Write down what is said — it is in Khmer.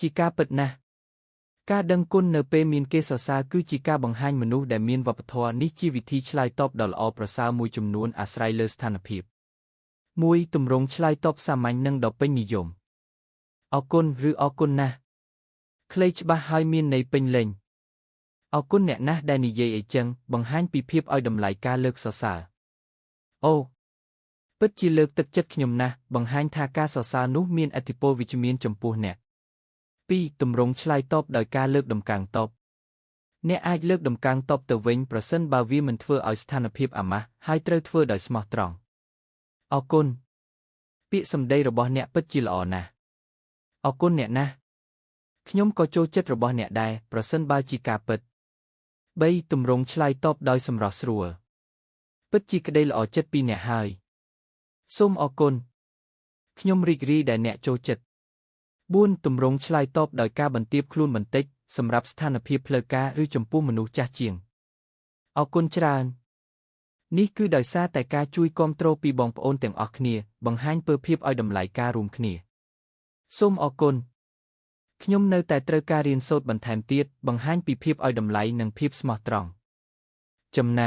ជាការពិតណាស់ការដឹងគុណនៅពេលមានគេសរសើរគឺជាការបង្ហាញមនុស្សដែលមានវប្បធម៌នេះជាវិធីឆ្លើយតបដ៏ល្អប្រសើរមួយចំនួនអាស្រ័យលើស្ថានភាពមួយទម្រង់ឆ្លើយតបសាមញ្ញនិងដ៏ពេញនិយមអរគុណឬអរគុណណាស់ខ្លីច្បាស់ហើយមានន័យពេញលេញអរគុណអ្នកណាស់ដែលនិយាយអីចឹងបង្ហាញពីភាពឲ្យតម្លៃការលើកសរសើរអូពិតជាលើកទឹកចិត្តខ្ញុំណាស់បង្ហាញថាការសរសើរនោះមានឥទ្ធិពលវិជ្ជមានចំពោះអ្នក2ទម្រង់ឆ្លើយតបដោយការលើកតម្កើងតបអ្នកអាចលើកតម្កើងតបទៅវិញប្រសិនបើវាមិនធ្វើឲ្យស្ថានភាពអាម៉ាស់ហើយត្រូវធ្វើដោយស្មោះត្រង់អរគុណពាក្យសម្ដីរបស់អ្នកពិតជាល្អណាស់អរគុណអ្នកណាស់ខ្ញុំក៏ចូលចិត្តរបស់អ្នកដែរប្រសិនបើជាការពិត3ទម្រង់ឆ្លើយតបដោយសម្រស់ស្រួលពិតជាក្តីល្អចិត្តពីអ្នកហើយសូមអរគុណខ្ញុំរីករាយដែលអ្នកចូលចិត្ត4ទម្រង់ឆ្លើយតបដោយការបន្ទាបខ្លួនបន្តិចសម្រាប់ស្ថានភាពផ្លូវការឬចំពោះមនុស្សចាស់ជាងអរគុណច្រើននេះគឺដោយសារតែការជួយគាំទ្រពីបងប្អូនទាំងអស់គ្នាបង្ហាញពើភាពឲ្យតម្លៃការរួមគ្នាសូមអរគុណខ្ញុំនៅតែត្រូវការរៀនសូត្របន្ថែមទៀតបង្ហាញពីភាពឲ្យតម្លៃនិងភាពស្មោះត្រង់ចំណា